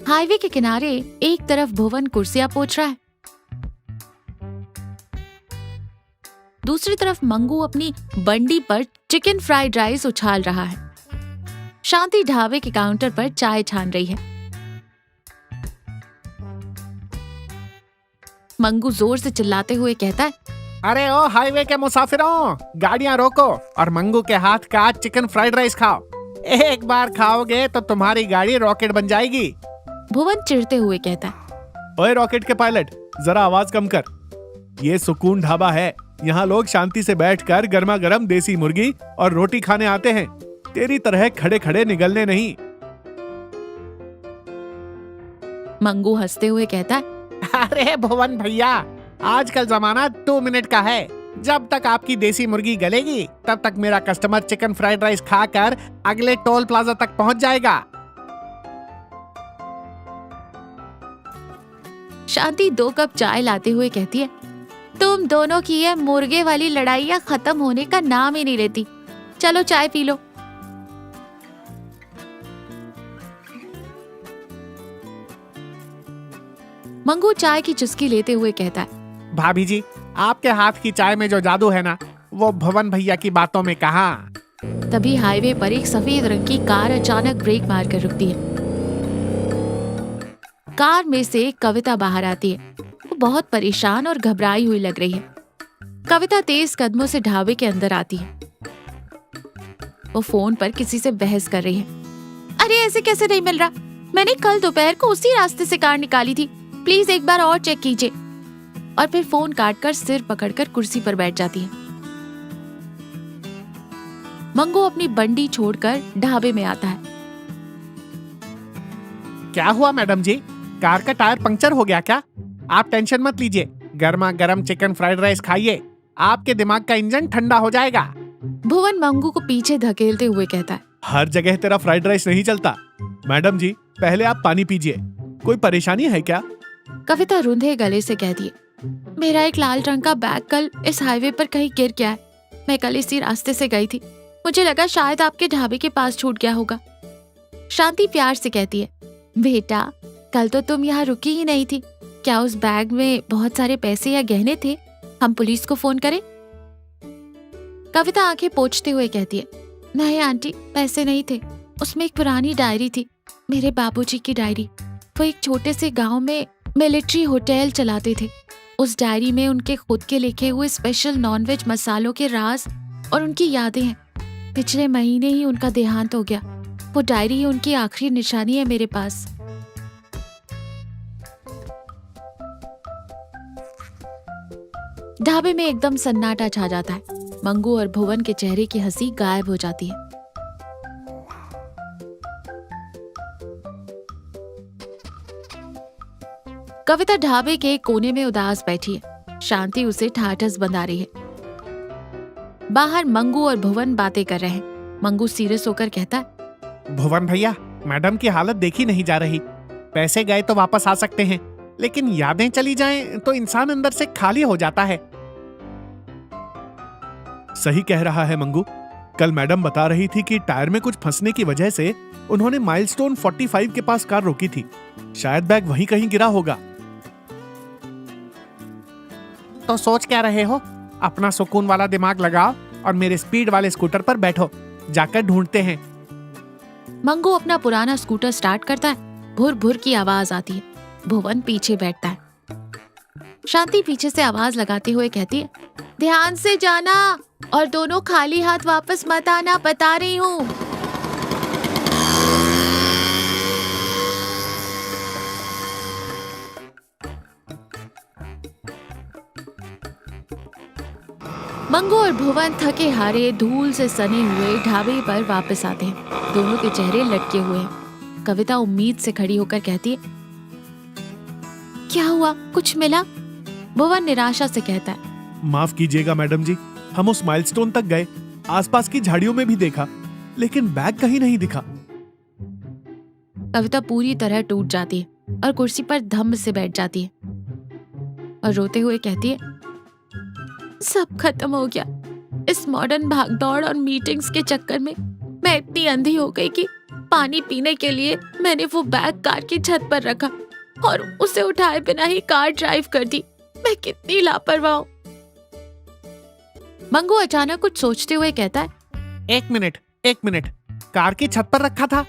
Highway के किनारे एक तरफ भुवन कुर्सियां पोंछ रहा है, दूसरी तरफ मंगू अपनी बंडी पर चिकन फ्राइड राइस उछाल रहा है। शांति ढाबे के काउंटर पर चाय छान रही है। मंगू जोर से चिल्लाते हुए कहता है, अरे ओ हाईवे के मुसाफिरों, गाड़ियां रोको और मंगू के हाथ का चिकन फ्राइड राइस खाओ। एक बार खाओगे तो तुम्हारी गाड़ी रॉकेट बन जाएगी। भुवन चिढ़ते हुए कहता है, ओए रॉकेट के पायलट, जरा आवाज कम कर। ये सुकून ढाबा है, यहाँ लोग शांति से बैठकर गर्मा गर्म देसी मुर्गी और रोटी खाने आते हैं, तेरी तरह खड़े खड़े निगलने नहीं। मंगू हंसते हुए कहता है, अरे भुवन भैया, आजकल जमाना 2 मिनट का है। जब तक आपकी देसी मुर्गी गलेगी तब तक मेरा कस्टमर चिकन फ्राइड राइस खाकर अगले टोल प्लाजा तक पहुंच जाएगा। शांति 2 कप चाय लाते हुए कहती है, तुम दोनों की ये मुर्गे वाली लड़ाइयां खत्म होने का नाम ही नहीं लेती। चलो चाय पी लो। मंगू चाय की चुस्की लेते हुए कहता है, भाभी जी, आपके हाथ की चाय में जो जादू है ना, वो भुवन भैया की बातों में कहाँ। तभी हाईवे पर एक सफेद रंग की कार अचानक ब्रेक मारकर रुकती है। कार में से कविता बाहर आती है। वो बहुत परेशान और घबराई हुई लग रही है। कविता तेज कदमों से ढाबे के अंदर आती है। वो फोन पर किसी से बहस कर रही है। अरे ऐसे कैसे नहीं मिल रहा? मैंने कल दोपहर को उसी रास्ते से कार निकाली थी, प्लीज एक बार और चेक कीजिए। और फिर फोन काटकर सिर पकड़कर कुर्सी पर बैठ जाती है। मंगू अपनी बंडी छोड़कर ढाबे में आता है। क्या हुआ मैडम जी, कार का टायर पंक्चर हो गया क्या? आप टेंशन मत लीजिए, गर्मा गर्म चिकन फ्राइड राइस खाइए, आपके दिमाग का इंजन ठंडा हो जाएगा। भुवन मंगू को पीछे धकेलते हुए कहता है, हर जगह तेरा फ्राइड राइस नहीं चलता। मैडम जी, पहले आप पानी पीजिए, कोई परेशानी है क्या? कविता रुंधे गले से कहती है, मेरा एक लाल रंग का बैग कल इस हाईवे पर कहीं गिर गया है। मैं कल इसी रास्ते से गई थी, मुझे लगा शायद आपके ढाबे के पास छूट गया होगा। शांति प्यार से कहती है, बेटा कल तो तुम यहाँ रुकी ही नहीं थी, क्या उस बैग में बहुत सारे पैसे या गहने थे? हम पुलिस को फोन करें? कविता आंखें पोंछते हुए कहती है, नहीं आंटी, पैसे नहीं थे, उसमें एक पुरानी डायरी थी, मेरे बाबूजी की डायरी। वो एक छोटे से गांव में मिलिट्री होटल चलाते थे। उस डायरी में उनके खुद के लिखे हुए स्पेशल नॉनवेज मसालों के राज और उनकी यादें हैं। पिछले महीने ही उनका देहांत हो गया। वो डायरी ही उनकी आखिरी निशानी है मेरे पास। ढाबे में एकदम सन्नाटा छा जाता है। मंगू और भुवन के चेहरे की हंसी गायब हो जाती है। कविता ढाबे के कोने में उदास बैठी है। शांति उसे ठाठस बंधा रही है। बाहर मंगू और भुवन बातें कर रहे हैं। मंगू सीरियस होकर कहता है, भुवन भैया, मैडम की हालत देखी नहीं जा रही। पैसे गए तो वापस आ सकते हैं, लेकिन यादें चली जाएं तो इंसान अंदर से खाली हो जाता है। सही कह रहा है मंगू, कल मैडम बता रही थी कि टायर में कुछ फंसने की वजह से उन्होंने माइलस्टोन 45 के पास कार रोकी थी। शायद बैग वहीं कहीं गिरा होगा। तो सोच क्या रहे हो? अपना सुकून वाला दिमाग लगाओ और मेरे स्पीड वाले स्कूटर पर बैठो, जाकर ढूंढते हैं। मंगू अपना पुराना स्कूटर स्टार्ट करता है। भुर भुर की आवाज आती है। भुवन पीछे बैठता है। शांति पीछे से आवाज लगाते हुए कहती है, ध्यान से जाना और दोनों खाली हाथ वापस मत आना, बता रही हूँ। मंगू और भुवन थके हारे धूल से सने हुए ढाबे पर वापस आते हैं। दोनों के चेहरे लटके हुए हैं। कविता उम्मीद से खड़ी होकर कहती है, क्या हुआ, कुछ मिला? भुवन निराशा से कहता है, माफ कीजिएगा मैडम जी, हम उस माइलस्टोन तक गए, आसपास की झाड़ियों में भी देखा, लेकिन बैग कहीं नहीं दिखा। कविता पूरी तरह टूट जाती है और कुर्सी पर धम्म से बैठ जाती है और रोते हुए कहती है, सब खत्म हो गया। इस मॉडर्न भागदौड़ और मीटिंग्स के चक्कर में मैं इतनी अंधी हो गई कि पानी पीने के लिए मैंने वो बैग कार की छत पर रखा और उसे उठाए बिना ही कार ड्राइव कर दी। मैं कितनी लापरवाह हूँ। मंगू अचानक कुछ सोचते हुए कहता है, एक मिनट, कार की छत पर रखा था?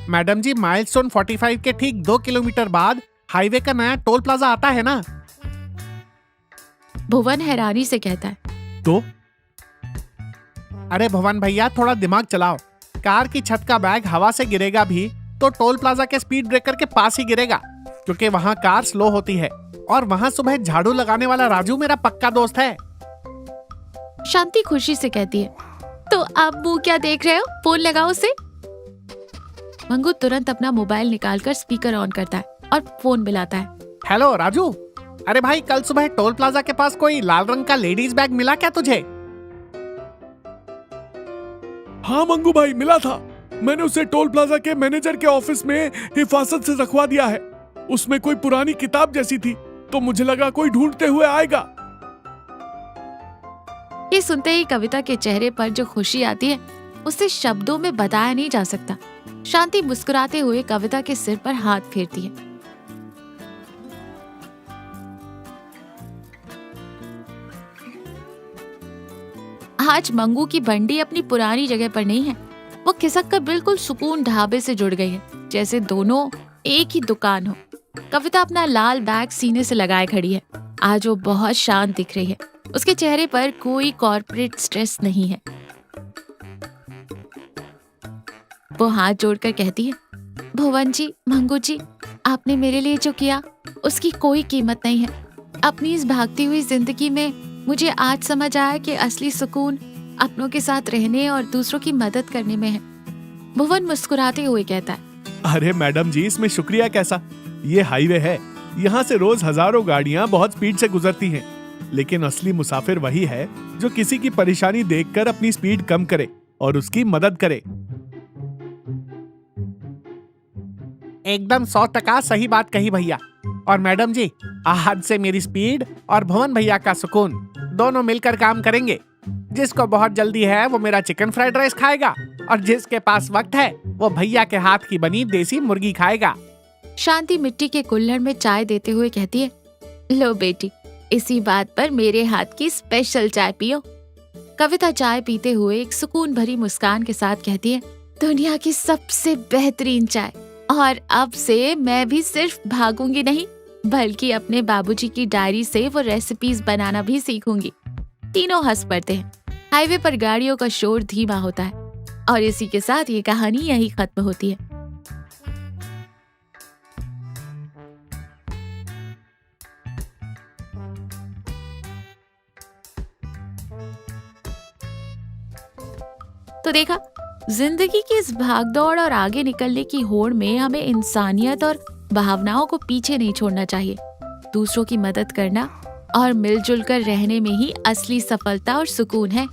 मैडम जी, माइलस्टोन 45 के ठीक 2 किलोमीटर बाद हाईवे का नया टोल प्लाजा आता है ना? भुवन हैरानी से कहता है, तो? अरे भुवन भैया, थोड़ा दिमाग चलाओ। कार की छत का बैग हवा से गिरेगा भी तो टोल प्लाजा के स्पीड ब्रेकर के पास ही गिरेगा, क्योंकि वहाँ कार स्लो होती है। और वहाँ सुबह झाड़ू लगाने वाला राजू मेरा पक्का दोस्त है। शांति खुशी से कहती है, तो आप मुंह क्या देख रहे हो, फोन लगाओ उसे। मंगू तुरंत अपना मोबाइल निकालकर स्पीकर ऑन करता है और फोन मिलाता है। हेलो राजू, अरे भाई, कल सुबह टोल प्लाजा के पास कोई लाल रंग का लेडीज बैग मिला क्या तुझे? हाँ मंगू भाई, मिला था। मैंने उसे टोल प्लाजा के मैनेजर के ऑफिस में हिफाजत से रखवा दिया है। उसमें कोई पुरानी किताब जैसी थी, तो मुझे लगा कोई ढूंढते हुए आएगा। ये सुनते ही कविता के चेहरे पर जो खुशी आती है उसे शब्दों में बताया नहीं जा सकता। शांति मुस्कुराते हुए कविता के सिर पर हाथ फेरती है। आज मंगू की बंडी अपनी पुरानी जगह पर नहीं है। वो खिसक कर बिल्कुल सुकून ढाबे से जुड़ गई है, जैसे दोनों एक ही दुकान हो। कविता अपना लाल बैग सीने से लगाए खड़ी है। आज वो बहुत शांत दिख रही है। उसके चेहरे पर कोई कॉर्पोरेट स्ट्रेस नहीं है। वो हाथ जोड़कर कहती है, भुवन जी, मंगू जी, आपने मेरे लिए जो किया उसकी कोई कीमत नहीं है। अपनी इस भागती हुई जिंदगी में मुझे आज समझ आया कि असली सुकून अपनों के साथ रहने और दूसरों की मदद करने में है। भुवन मुस्कुराते हुए कहता है, अरे मैडम जी, इसमें शुक्रिया कैसा? ये हाईवे है, यहाँ से रोज हजारों गाड़ियाँ बहुत स्पीड से गुजरती हैं, लेकिन असली मुसाफिर वही है जो किसी की परेशानी देखकर अपनी स्पीड कम करे और उसकी मदद करे। एकदम 100% सही बात कही भैया। और मैडम जी, आज से मेरी स्पीड और भुवन भैया का सुकून दोनों मिलकर काम करेंगे। जिसको बहुत जल्दी है वो मेरा चिकन फ्राइड राइस खाएगा, और जिसके पास वक्त है वो भैया के हाथ की बनी देसी मुर्गी खाएगा। शांति मिट्टी के कुल्हड़ में चाय देते हुए कहती है, लो बेटी, इसी बात पर मेरे हाथ की स्पेशल चाय पियो। कविता चाय पीते हुए एक सुकून भरी मुस्कान के साथ कहती है, दुनिया की सबसे बेहतरीन चाय। और अब से मैं भी सिर्फ भागूंगी नहीं, बल्कि अपने बाबूजी की डायरी से वो रेसिपीज बनाना भी सीखूंगी। तीनों हंस पड़ते हैं। हाईवे पर गाड़ियों का शोर धीमा होता है और इसी के साथ ये कहानी यहीं खत्म होती है। तो देखा, जिंदगी की इस भागदौड़ और आगे निकलने की होड़ में हमें इंसानियत और भावनाओं को पीछे नहीं छोड़ना चाहिए। दूसरों की मदद करना और मिलजुल कर रहने में ही असली सफलता और सुकून है।